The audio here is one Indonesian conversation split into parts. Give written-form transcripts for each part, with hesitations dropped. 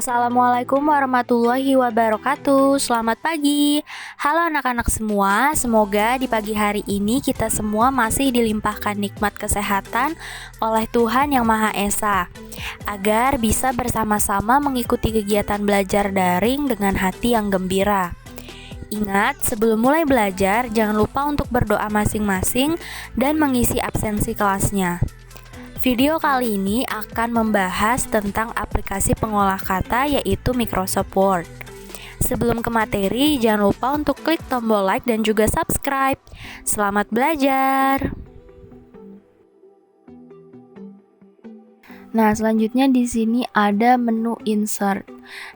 Assalamualaikum warahmatullahi wabarakatuh. Selamat pagi. Halo anak-anak semua. Semoga di pagi hari ini kita semua masih dilimpahkan nikmat kesehatan oleh Tuhan Yang Maha Esa, agar bisa bersama-sama mengikuti kegiatan belajar daring dengan hati yang gembira. Ingat, sebelum mulai belajar, jangan lupa untuk berdoa masing-masing dan mengisi absensi kelasnya. Video kali ini akan membahas tentang aplikasi pengolah kata, yaitu Microsoft Word. Sebelum ke materi, jangan lupa untuk klik tombol like dan juga subscribe. Selamat belajar. Nah, selanjutnya di sini ada menu insert.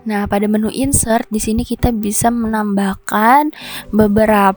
Nah, pada menu insert di sini kita bisa menambahkan beberapa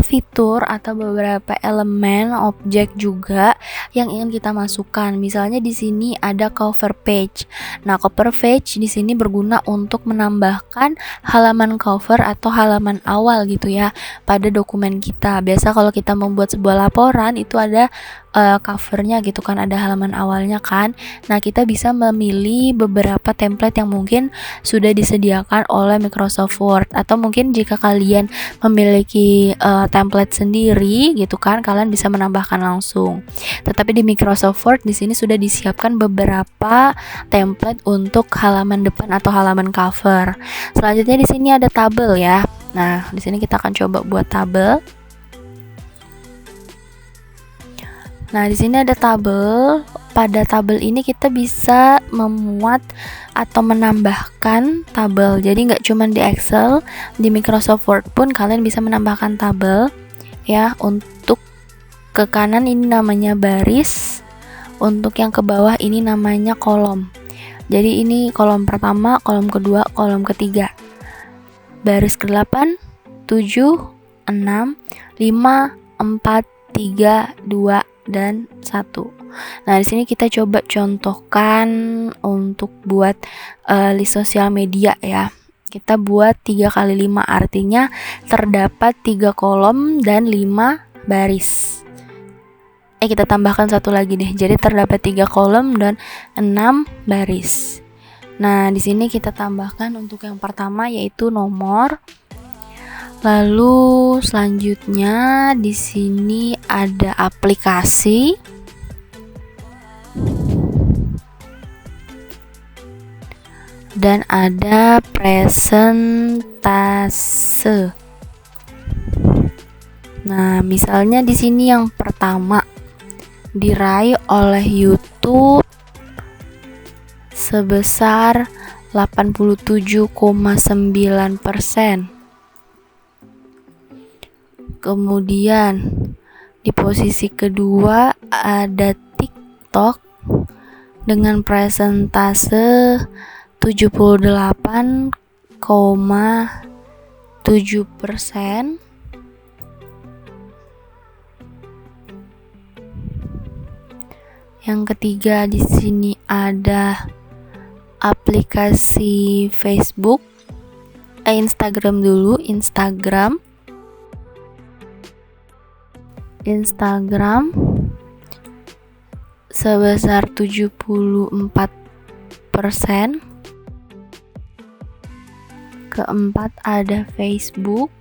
fitur atau beberapa elemen objek juga yang ingin kita masukkan. Misalnya di sini ada cover page. Nah, cover page di sini berguna untuk menambahkan halaman cover atau halaman awal gitu ya pada dokumen kita. Biasa kalau kita membuat sebuah laporan itu ada covernya gitu kan, ada halaman awalnya kan. Nah, kita bisa memilih beberapa template yang mungkin sudah disediakan oleh Microsoft Word, atau mungkin jika kalian memiliki template sendiri gitu kan, kalian bisa menambahkan langsung. Tetapi di Microsoft Word di sini sudah disiapkan beberapa template untuk halaman depan atau halaman cover. Selanjutnya di sini ada tabel ya. Nah, di sini kita akan coba buat tabel. Nah, di sini ada tabel. Pada tabel ini kita bisa memuat atau menambahkan tabel. Jadi nggak cuma di Excel, di Microsoft Word pun kalian bisa menambahkan tabel ya. Untuk ke kanan ini namanya baris, untuk yang ke bawah ini namanya kolom. Jadi ini kolom pertama, kolom kedua, kolom ketiga. Baris ke-8, 7, 6, 5, 4, 3, 2, dan 1. Nah, di sini kita coba contohkan untuk buat list sosial media ya. Kita buat 3 kali 5, artinya terdapat 3 kolom dan 5 baris. Kita tambahkan satu lagi deh. Jadi terdapat 3 kolom dan 6 baris. Nah, di sini kita tambahkan untuk yang pertama yaitu nomor. Lalu selanjutnya di sini ada aplikasi. Dan ada presentase. Nah, misalnya di sini yang pertama diraih oleh YouTube sebesar 87,9%. Kemudian di posisi kedua ada TikTok dengan presentase 78,7%. Yang ketiga di sini ada aplikasi Facebook, Instagram dulu, Instagram sebesar 74%. Keempat ada Facebook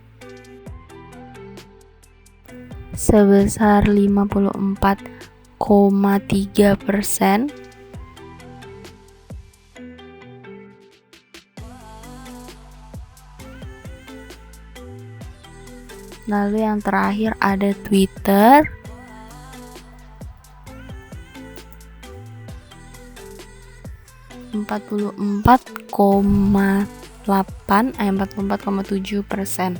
sebesar 54,3%. Lalu yang terakhir ada Twitter empat puluh empat koma 44,7%.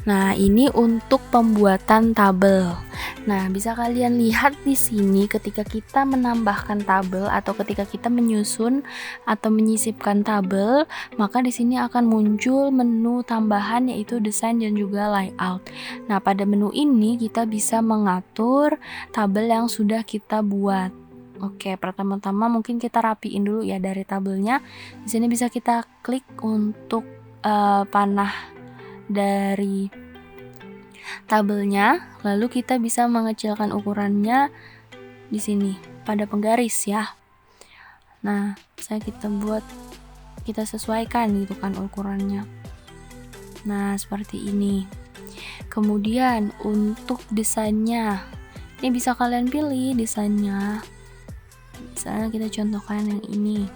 Nah, ini untuk pembuatan tabel. Nah, bisa kalian lihat di sini ketika kita menambahkan tabel atau ketika kita menyusun atau menyisipkan tabel, maka di sini akan muncul menu tambahan yaitu desain dan juga layout. Nah, pada menu ini kita bisa mengatur tabel yang sudah kita buat. Oke, pertama-tama mungkin kita rapiin dulu ya dari tabelnya. Di sini bisa kita klik untuk panah dari tabelnya, lalu kita bisa mengecilkan ukurannya di sini pada penggaris ya. Nah, kita sesuaikan gitu kan ukurannya. Nah, seperti ini. Kemudian untuk desainnya, ini bisa kalian pilih desainnya. Misalnya kita contohkan yang ini.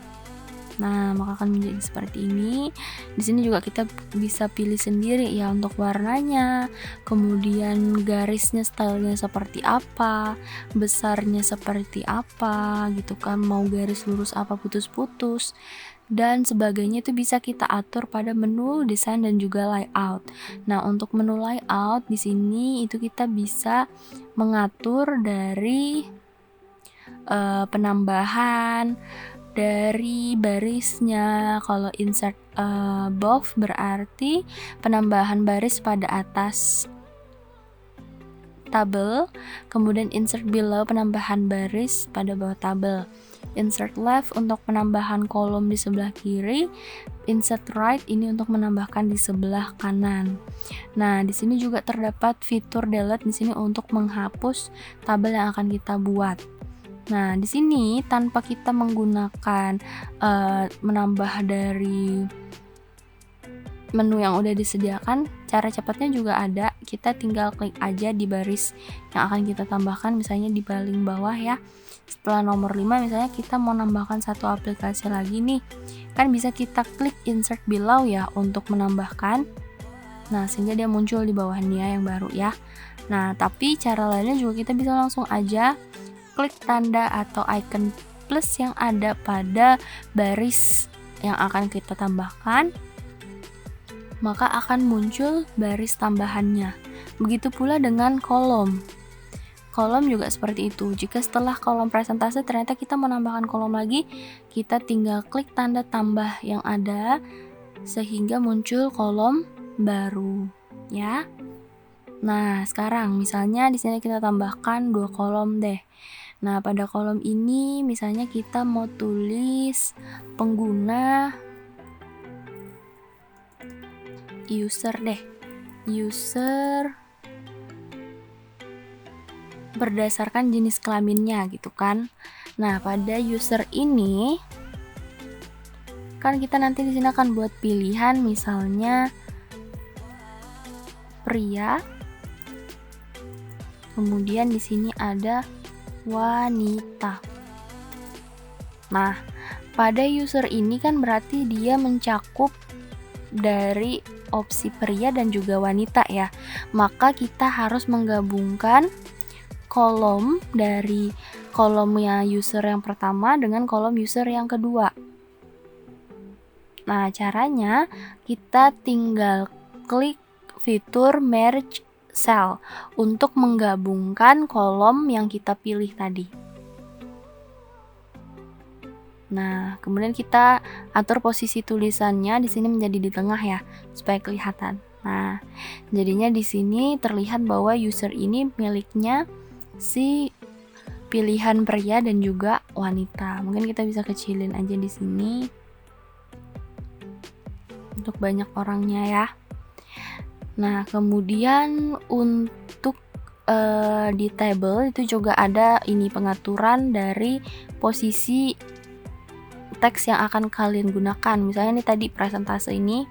Nah, maka akan menjadi seperti ini. Di sini juga kita bisa pilih sendiri ya untuk warnanya, kemudian garisnya stylenya seperti apa, besarnya seperti apa gitu kan, mau garis lurus apa putus-putus dan sebagainya itu bisa kita atur pada menu desain dan juga layout. Nah, untuk menu layout di sini itu kita bisa mengatur dari penambahan dari barisnya. Kalau insert above berarti penambahan baris pada atas tabel, kemudian insert below penambahan baris pada bawah tabel, insert left untuk penambahan kolom di sebelah kiri, insert right ini untuk menambahkan di sebelah kanan. Nah, di sini juga terdapat fitur delete di sini untuk menghapus tabel yang akan kita buat. Nah, di sini tanpa kita menggunakan menambah dari menu yang udah disediakan, cara cepatnya juga ada. Kita tinggal klik aja di baris yang akan kita tambahkan, misalnya di paling bawah ya. Setelah nomor 5 misalnya kita mau nambahkan satu aplikasi lagi nih. Kan bisa kita klik insert below ya untuk menambahkan. Nah, sehingga dia muncul di bawahnya yang baru ya. Nah, tapi cara lainnya juga kita bisa langsung aja klik tanda atau icon plus yang ada pada baris yang akan kita tambahkan, maka akan muncul baris tambahannya. Begitu pula dengan kolom. Kolom juga seperti itu. Jika setelah kolom presentase ternyata kita menambahkan kolom lagi, kita tinggal klik tanda tambah yang ada sehingga muncul kolom baru, ya. Nah, sekarang misalnya di sini kita tambahkan 2 kolom deh. Nah, pada kolom ini misalnya kita mau tulis pengguna user deh. User berdasarkan jenis kelaminnya gitu kan. Nah, pada user ini kan kita nanti di sini akan buat pilihan misalnya pria. Kemudian di sini ada wanita. Nah, pada user ini kan berarti dia mencakup dari opsi pria dan juga wanita ya. Maka kita harus menggabungkan kolom dari kolomnya user yang pertama dengan kolom user yang kedua. Nah, caranya kita tinggal klik fitur merge cell untuk menggabungkan kolom yang kita pilih tadi. Nah, kemudian kita atur posisi tulisannya di sini menjadi di tengah ya, supaya kelihatan. Nah, jadinya di sini terlihat bahwa user ini miliknya si pilihan pria dan juga wanita. Mungkin kita bisa kecilin aja di sini untuk banyak orangnya ya. Nah, kemudian untuk di table itu juga ada ini pengaturan dari posisi teks yang akan kalian gunakan. Misalnya nih tadi presentase ini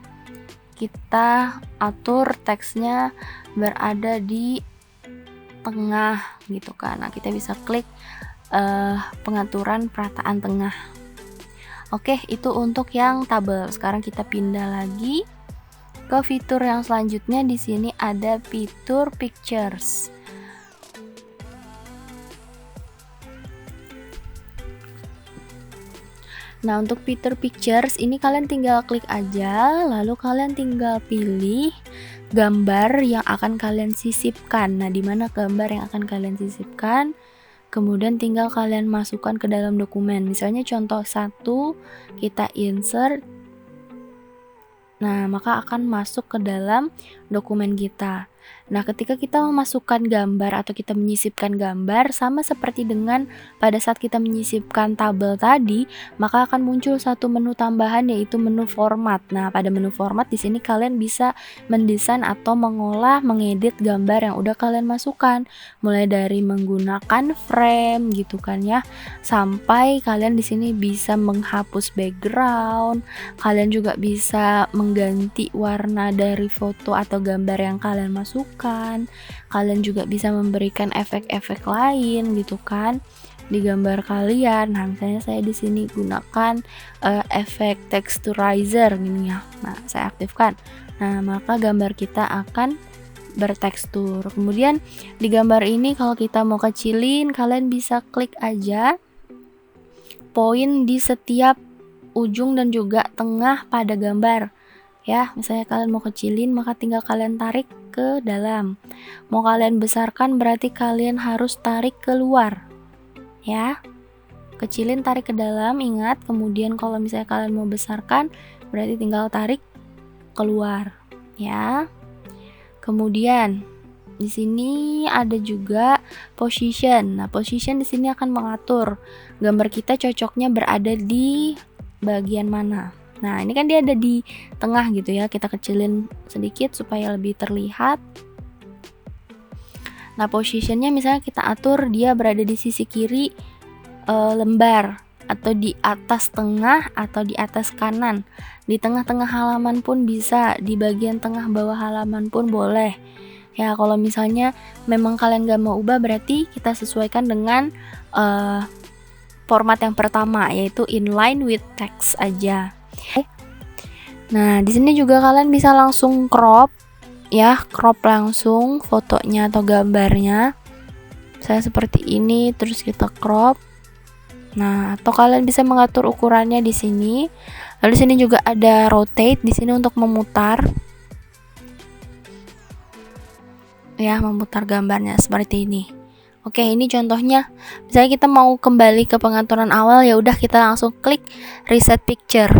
kita atur teksnya berada di tengah gitu kan. Nah, kita bisa klik pengaturan perataan tengah. Oke, itu untuk yang tabel. Sekarang kita pindah lagi ke fitur yang selanjutnya. Di sini ada fitur pictures. Nah, untuk fitur pictures ini kalian tinggal klik aja, lalu kalian tinggal pilih gambar yang akan kalian sisipkan. Nah, di mana gambar yang akan kalian sisipkan? Kemudian tinggal kalian masukkan ke dalam dokumen. Misalnya contoh 1 kita insert. Nah, maka akan masuk ke dalam dokumen kita. Nah, ketika kita memasukkan gambar atau kita menyisipkan gambar, sama seperti dengan pada saat kita menyisipkan tabel tadi, maka akan muncul satu menu tambahan, yaitu menu format. Nah, pada menu format di sini kalian bisa mendesain atau mengolah, mengedit gambar yang udah kalian masukkan, mulai dari menggunakan frame gitu kan ya, sampai kalian di sini bisa menghapus background, kalian juga bisa mengganti warna dari foto atau gambar yang kalian masukkan. Kalian juga bisa memberikan efek-efek lain gitu kan di gambar kalian. Nah, misalnya saya di sini gunakan efek texturizer gini ya. Nah, saya aktifkan. Nah, maka gambar kita akan bertekstur. Kemudian di gambar ini kalau kita mau kecilin, kalian bisa klik aja poin di setiap ujung dan juga tengah pada gambar. Ya, misalnya kalian mau kecilin, maka tinggal kalian tarik ke dalam. Mau kalian besarkan, berarti kalian harus tarik keluar. Ya, kecilin, tarik ke dalam, ingat. Kemudian kalau misalnya kalian mau besarkan, berarti tinggal tarik keluar. Ya. Kemudian di sini ada juga position. Nah, position di sini akan mengatur gambar kita cocoknya berada di bagian mana. Nah, ini kan dia ada di tengah gitu ya. Kita kecilin sedikit supaya lebih terlihat. Nah, positionnya misalnya kita atur dia berada di sisi kiri lembar, atau di atas tengah, atau di atas kanan. Di tengah-tengah halaman pun bisa, di bagian tengah bawah halaman pun boleh. Ya, kalau misalnya memang kalian gak mau ubah, berarti kita sesuaikan dengan format yang pertama, yaitu inline with text aja. Nah, di sini juga kalian bisa langsung crop ya, crop langsung fotonya atau gambarnya. Saya seperti ini, terus kita crop. Nah, atau kalian bisa mengatur ukurannya di sini. Lalu di sini juga ada rotate di sini untuk memutar. Ya, memutar gambarnya seperti ini. Oke, ini contohnya. Misalnya kita mau kembali ke pengaturan awal, ya udah kita langsung klik reset picture.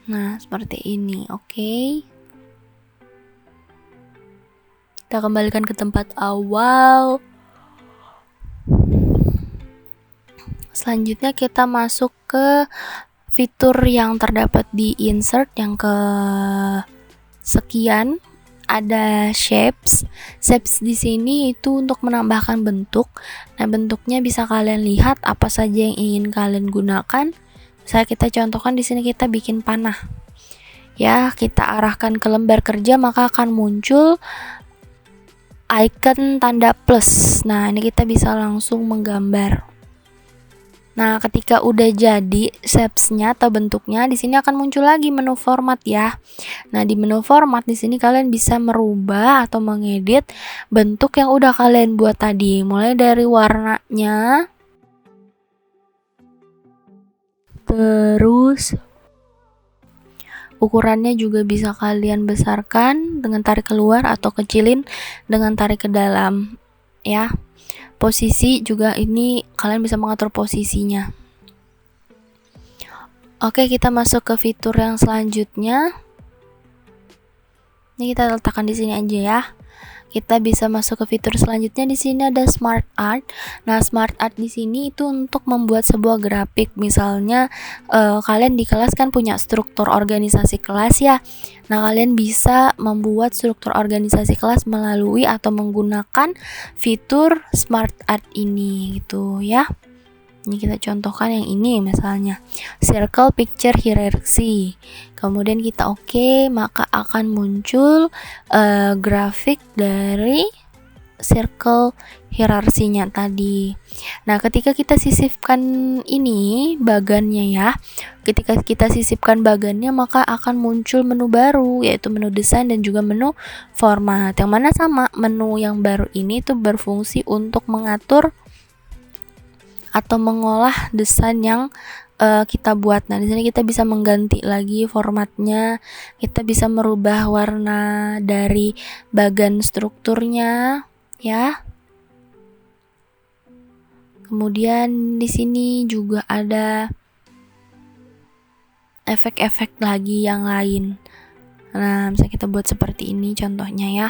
Nah, seperti ini. Oke. Kita kembalikan ke tempat awal. Selanjutnya kita masuk ke fitur yang terdapat di insert yang ke sekian. Ada shapes. Shapes di sini itu untuk menambahkan bentuk. Nah, bentuknya bisa kalian lihat apa saja yang ingin kalian gunakan. Saya kita contohkan di sini kita bikin panah. Ya, kita arahkan ke lembar kerja, maka akan muncul icon tanda plus. Nah, ini kita bisa langsung menggambar. Nah, ketika udah jadi shapes-nya atau bentuknya, di sini akan muncul lagi menu format ya. Nah, di menu format di sini kalian bisa merubah atau mengedit bentuk yang udah kalian buat tadi, mulai dari warnanya, terus ukurannya juga bisa kalian besarkan dengan tarik keluar atau kecilin dengan tarik ke dalam ya. Posisi juga ini kalian bisa mengatur posisinya. Oke, kita masuk ke fitur yang selanjutnya. Ini kita letakkan di sini aja ya. Kita bisa masuk ke fitur selanjutnya. Di sini ada Smart Art. Nah, Smart Art di sini itu untuk membuat sebuah grafik. Misalnya kalian di kelas kan punya struktur organisasi kelas ya. Nah, kalian bisa membuat struktur organisasi kelas melalui atau menggunakan fitur Smart Art ini gitu ya. Ini kita contohkan yang ini misalnya circle picture hierarchy. Kemudian kita oke, maka akan muncul grafik dari circle hierarsinya tadi. Nah, ketika kita sisipkan ini bagannya ya, ketika kita sisipkan bagannya, maka akan muncul menu baru, yaitu menu desain dan juga menu format. Yang mana sama, menu yang baru ini tuh berfungsi untuk mengatur atau mengolah desain yang kita buat. Nah, di sini kita bisa mengganti lagi formatnya, kita bisa merubah warna dari bagan strukturnya, ya. Kemudian di sini juga ada efek-efek lagi yang lain. Nah, misalnya kita buat seperti ini contohnya ya.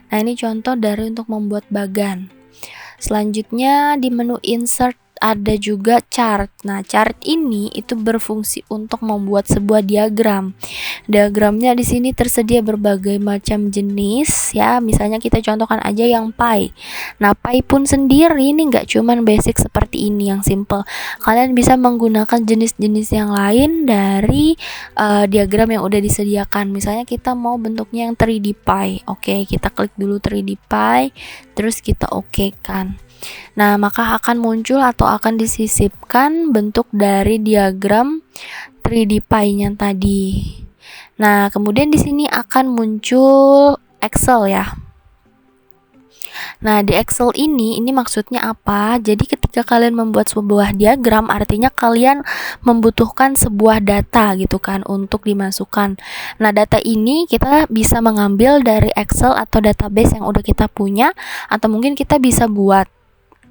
Nah, ini contoh dari untuk membuat bagan. Selanjutnya di menu insert ada juga chart. Nah, chart ini itu berfungsi untuk membuat sebuah diagram. Diagramnya di sini tersedia berbagai macam jenis ya. Misalnya kita contohkan aja yang pie. Nah, pie pun sendiri ini nggak cuman basic seperti ini yang simple. Kalian bisa menggunakan jenis-jenis yang lain dari diagram yang udah disediakan. Misalnya kita mau bentuknya yang 3D pie. Oke, kita klik dulu 3D pie, terus kita oke kan. Nah, maka akan muncul atau akan disisipkan bentuk dari diagram 3D pie-nya tadi. Nah, kemudian di sini akan muncul Excel ya. Nah, di Excel ini maksudnya apa? Jadi ketika kalian membuat sebuah diagram, artinya kalian membutuhkan sebuah data gitu kan untuk dimasukkan. Nah, data ini kita bisa mengambil dari Excel atau database yang udah kita punya, atau mungkin kita bisa buat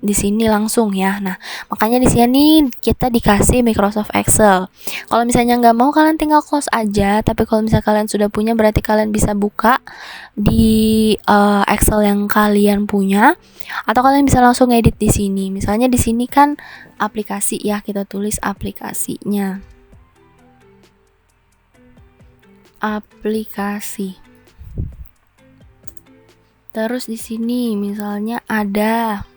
di sini langsung ya. Nah, makanya di sini kita dikasih Microsoft Excel. Kalau misalnya nggak mau, kalian tinggal close aja. Tapi kalau misalnya kalian sudah punya, berarti kalian bisa buka di Excel yang kalian punya, atau kalian bisa langsung edit di sini. Misalnya di sini kan aplikasi ya, kita tulis aplikasinya. Aplikasi. Terus di sini misalnya ada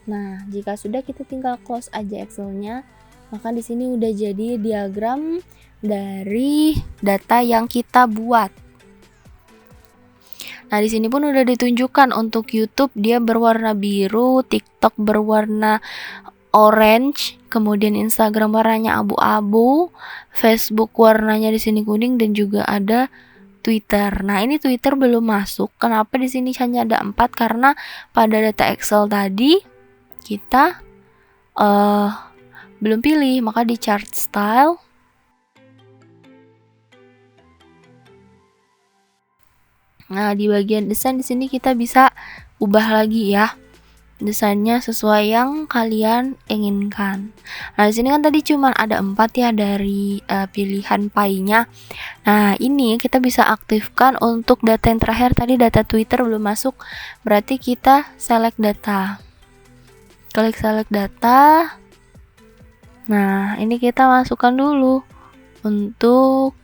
Nah, jika sudah, kita tinggal close aja Excel-nya. Maka di sini udah jadi diagram dari data yang kita buat. Nah, di sini pun udah ditunjukkan untuk YouTube dia berwarna biru, TikTok berwarna orange, kemudian Instagram warnanya abu-abu, Facebook warnanya di sini kuning, dan juga ada Twitter. Nah, ini Twitter belum masuk. Kenapa di sini hanya ada 4? Karena pada data Excel tadi kita belum pilih, maka di chart style nah di bagian desain di sini kita bisa ubah lagi ya desainnya sesuai yang kalian inginkan. Nah, di sini kan tadi cuma ada 4 ya dari pilihan pie-nya. Nah, ini kita bisa aktifkan untuk data yang terakhir tadi, data Twitter belum masuk. Berarti kita select data. Klik select data. Nah, ini kita masukkan dulu untuk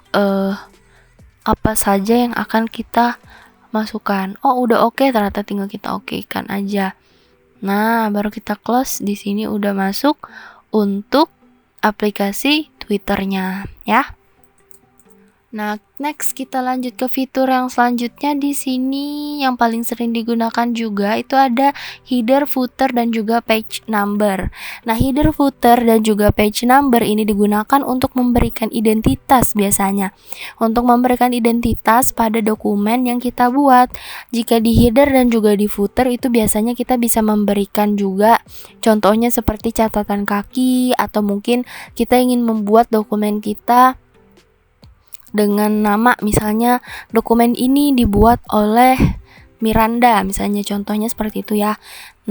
apa saja yang akan kita masukkan. Oh, udah oke, ternyata tinggal kita okekan aja. Nah, baru kita close. Di sini udah masuk untuk aplikasi Twitternya ya. Nah, next kita lanjut ke fitur yang selanjutnya. Di sini yang paling sering digunakan juga itu ada header, footer, dan juga page number. Nah, header, footer, dan juga page number ini digunakan untuk memberikan identitas biasanya. Untuk memberikan identitas pada dokumen yang kita buat. Jika di header dan juga di footer itu biasanya kita bisa memberikan juga contohnya seperti catatan kaki, atau mungkin kita ingin membuat dokumen kita dengan nama, misalnya dokumen ini dibuat oleh Miranda, misalnya contohnya seperti itu ya.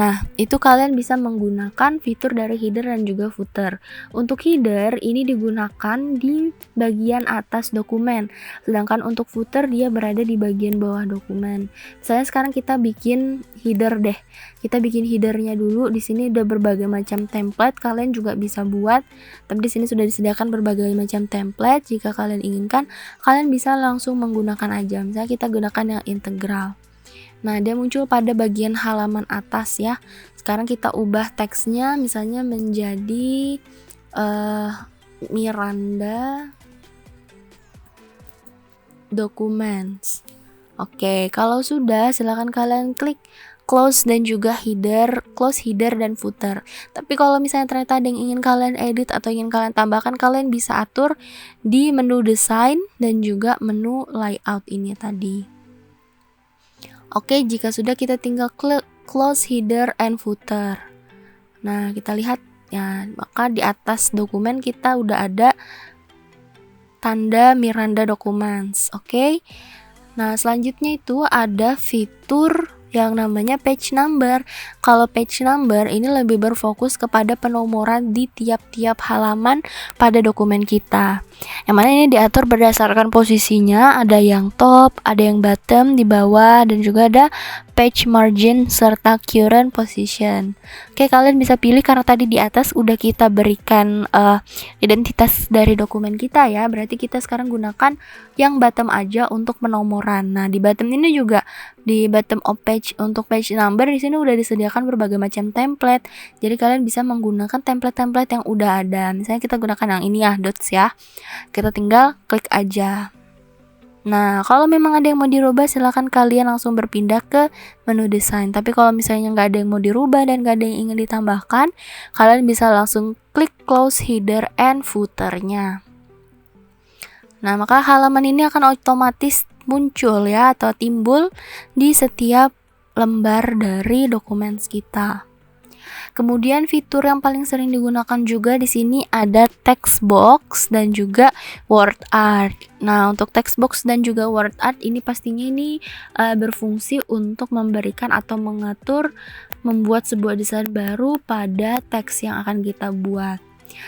Nah, itu kalian bisa menggunakan fitur dari header dan juga footer. Untuk header ini digunakan di bagian atas dokumen, sedangkan untuk footer dia berada di bagian bawah dokumen. Misalnya sekarang kita bikin header deh. Kita bikin headernya dulu. Di sini ada berbagai macam template, kalian juga bisa buat. Tapi di sini sudah disediakan berbagai macam template. Jika kalian inginkan, kalian bisa langsung menggunakan aja. Misalnya kita gunakan yang integral. Nah, dia muncul pada bagian halaman atas ya. Sekarang kita ubah teksnya misalnya menjadi Miranda Documents. Oke, kalau sudah silakan kalian klik close dan juga header, close header dan footer. Tapi kalau misalnya ternyata ada yang ingin kalian edit atau ingin kalian tambahkan, kalian bisa atur di menu design dan juga menu layout ini tadi. Oke, jika sudah kita tinggal klik close header and footer. Nah, kita lihat ya, maka di atas dokumen kita udah ada tanda Miranda Documents. Oke. Nah, selanjutnya itu ada fitur yang namanya page number. Kalau page number ini lebih berfokus kepada penomoran di tiap-tiap halaman pada dokumen kita. Yang mana ini diatur berdasarkan posisinya, ada yang top, ada yang bottom di bawah, dan juga ada page margin serta current position. Oke, kalian bisa pilih karena tadi di atas udah kita berikan identitas dari dokumen kita ya. Berarti kita sekarang gunakan yang bottom aja untuk penomoran. Nah, di bottom ini juga di bottom of page untuk page number di sini udah disediakan berbagai macam template. Jadi kalian bisa menggunakan template-template yang udah ada. Misalnya kita gunakan yang ini ya, dots ya. Kita tinggal klik aja. Nah, kalau memang ada yang mau dirubah, silahkan kalian langsung berpindah ke menu desain. Tapi kalau misalnya nggak ada yang mau dirubah dan nggak ada yang ingin ditambahkan, kalian bisa langsung klik close header and footernya. Nah, maka halaman ini akan otomatis muncul ya, atau timbul di setiap lembar dari dokumen kita. Kemudian fitur yang paling sering digunakan juga di sini ada text box dan juga word art. Nah, untuk text box dan juga word art ini pastinya ini berfungsi untuk memberikan atau mengatur membuat sebuah desain baru pada teks yang akan kita buat.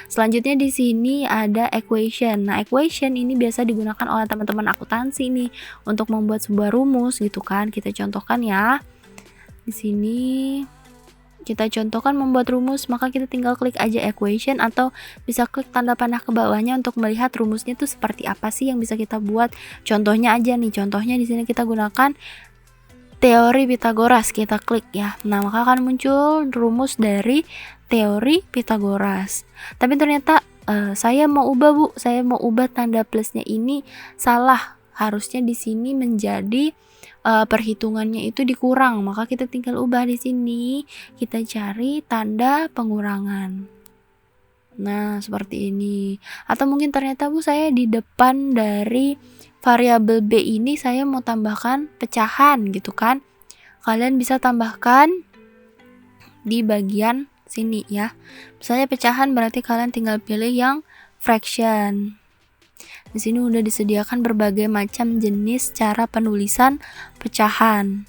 Selanjutnya di sini ada equation. Nah, equation ini biasa digunakan oleh teman-teman akuntansi nih untuk membuat sebuah rumus gitu kan. Kita contohkan ya. Di sini kita contohkan membuat rumus, maka kita tinggal klik aja equation atau bisa klik tanda panah ke bawahnya untuk melihat rumusnya itu seperti apa sih yang bisa kita buat. Contohnya aja nih, contohnya di sini kita gunakan teori Pitagoras, kita klik ya. Nah, maka akan muncul rumus dari teori Pitagoras. Tapi ternyata saya mau ubah tanda plusnya ini salah. Harusnya di sini menjadi perhitungannya itu dikurang, maka kita tinggal ubah di sini, kita cari tanda pengurangan. Nah, seperti ini. Atau mungkin ternyata saya di depan dari variabel B ini saya mau tambahkan pecahan gitu kan. Kalian bisa tambahkan di bagian sini ya. Misalnya pecahan berarti kalian tinggal pilih yang fraction. Di sini udah disediakan berbagai macam jenis cara penulisan pecahan.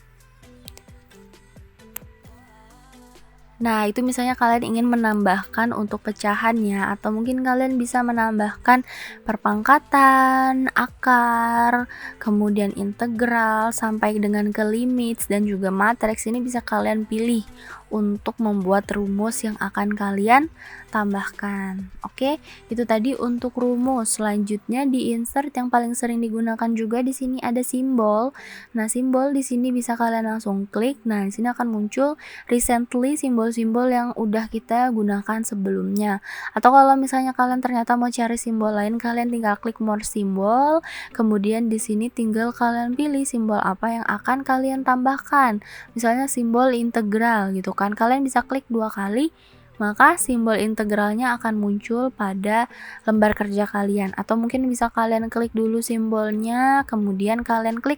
Nah, itu misalnya kalian ingin menambahkan untuk pecahannya, atau mungkin kalian bisa menambahkan perpangkatan, akar, kemudian integral, sampai dengan ke limits dan juga matriks. Ini bisa kalian pilih untuk membuat rumus yang akan kalian tambahkan. Oke, itu tadi untuk rumus. Selanjutnya di insert yang paling sering digunakan juga di sini ada simbol. Nah, simbol di sini bisa kalian langsung klik. Nah, di sini akan muncul recently simbol-simbol yang udah kita gunakan sebelumnya. Atau kalau misalnya kalian ternyata mau cari simbol lain, kalian tinggal klik more simbol. Kemudian di sini tinggal kalian pilih simbol apa yang akan kalian tambahkan. Misalnya simbol integral gitu kan. Kalian bisa klik 2 kali, maka simbol integralnya akan muncul pada lembar kerja kalian. Atau mungkin bisa kalian klik dulu simbolnya, kemudian kalian klik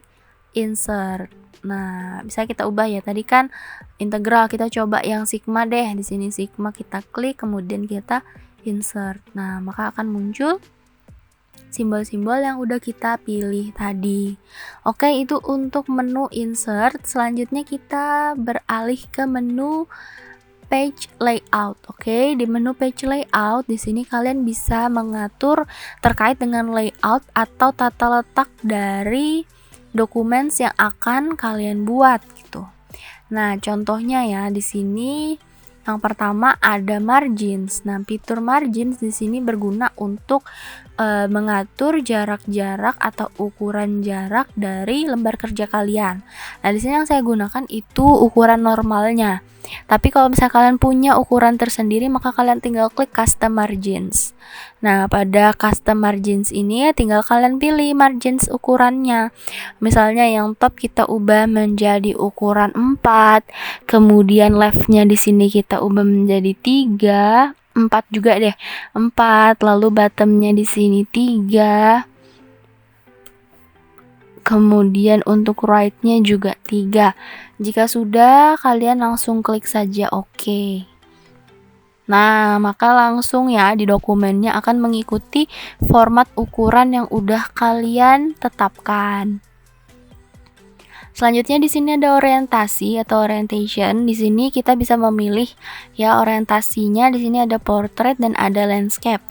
insert. Nah, bisa kita ubah ya. Tadi kan integral, kita coba yang sigma deh. Di sini sigma kita klik, kemudian kita insert. Nah, maka akan muncul simbol-simbol yang udah kita pilih tadi. Oke, itu untuk menu insert. Selanjutnya kita beralih ke menu page layout. Oke, di menu page layout di sini kalian bisa mengatur terkait dengan layout atau tata letak dari dokumen yang akan kalian buat gitu. Nah, contohnya ya di sini yang pertama ada margins. Nah, fitur margins di sini berguna untuk mengatur jarak-jarak atau ukuran jarak dari lembar kerja kalian. Nah, di sini yang saya gunakan itu ukuran normalnya. Tapi kalau misalnya kalian punya ukuran tersendiri, maka kalian tinggal klik custom margins. Nah, pada custom margins ini tinggal kalian pilih margins ukurannya. Misalnya yang top kita ubah menjadi ukuran 4, kemudian leftnya di sini kita ubah menjadi 3, 4 juga deh, 4, lalu bottomnya di sini 3, kemudian untuk right-nya juga 3. Jika sudah, kalian langsung klik saja OK. Nah, maka langsung ya di dokumennya akan mengikuti format ukuran yang udah kalian tetapkan. Selanjutnya di sini ada orientasi atau orientation. Di sini kita bisa memilih ya orientasinya. Di sini ada portrait dan ada landscape.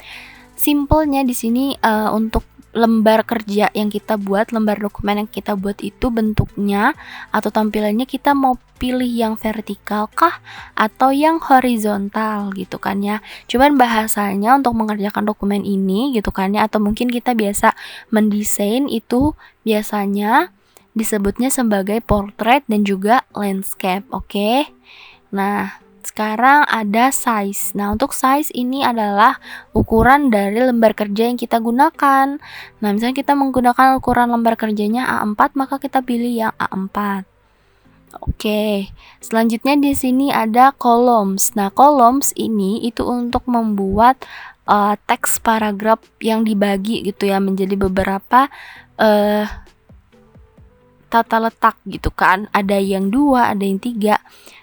Simpelnya di sini untuk lembar kerja yang kita buat, lembar dokumen yang kita buat itu bentuknya atau tampilannya kita mau pilih yang vertikal kah atau yang horizontal gitu kan ya. Cuman bahasanya untuk mengerjakan dokumen ini gitu kan ya, atau mungkin kita biasa mendesain itu biasanya disebutnya sebagai portrait dan juga landscape, oke? Nah, sekarang ada size. Nah, untuk size ini adalah ukuran dari lembar kerja yang kita gunakan. Nah, misalnya kita menggunakan ukuran lembar kerjanya A4, maka kita pilih yang A4. Oke, selanjutnya di sini ada columns. Nah, columns ini itu untuk membuat teks paragraf yang dibagi gitu ya menjadi beberapa tata letak gitu kan, ada yang 2, ada yang 3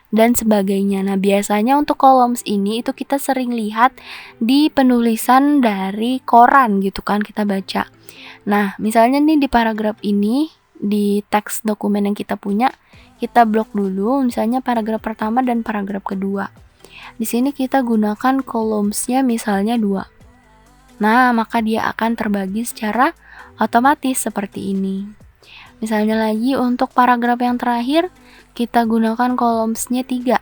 dan sebagainya. Nah, biasanya untuk columns ini itu kita sering lihat di penulisan dari koran gitu kan, kita baca. Nah, misalnya nih di paragraf ini, di teks dokumen yang kita punya, kita blok dulu misalnya paragraf pertama dan paragraf kedua. Di sini kita gunakan columns-nya misalnya 2. Nah, maka dia akan terbagi secara otomatis seperti ini. Misalnya lagi untuk paragraf yang terakhir kita gunakan columns-nya 3.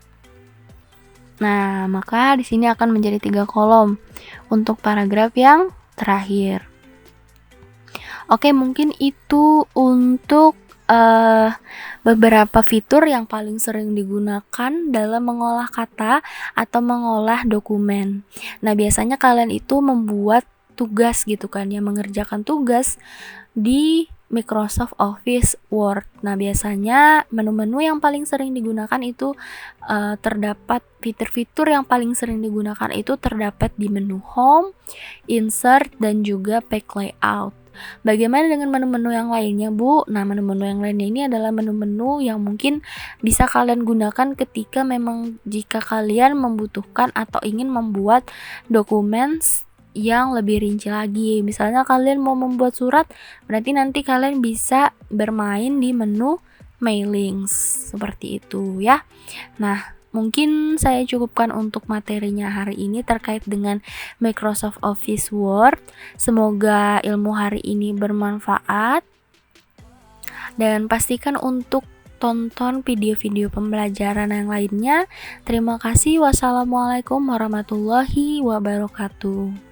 Nah, maka di sini akan menjadi 3 kolom untuk paragraf yang terakhir. Oke, mungkin itu untuk beberapa fitur yang paling sering digunakan dalam mengolah kata atau mengolah dokumen. Nah, biasanya kalian itu membuat tugas gitu kan ya, mengerjakan tugas di Microsoft Office Word. Nah, biasanya menu-menu yang paling sering digunakan itu terdapat fitur-fitur yang paling sering digunakan itu terdapat di menu Home, Insert, dan juga Page Layout. Bagaimana dengan menu-menu yang lainnya, Bu? Nah, menu-menu yang lainnya ini adalah menu-menu yang mungkin bisa kalian gunakan ketika memang jika kalian membutuhkan atau ingin membuat dokumen yang lebih rinci lagi. Misalnya kalian mau membuat surat, berarti nanti kalian bisa bermain di menu mailings seperti itu ya. Nah, mungkin saya cukupkan untuk materinya hari ini terkait dengan Microsoft Office Word. Semoga ilmu hari ini bermanfaat dan pastikan untuk tonton video-video pembelajaran yang lainnya. Terima kasih. Wassalamualaikum warahmatullahi wabarakatuh.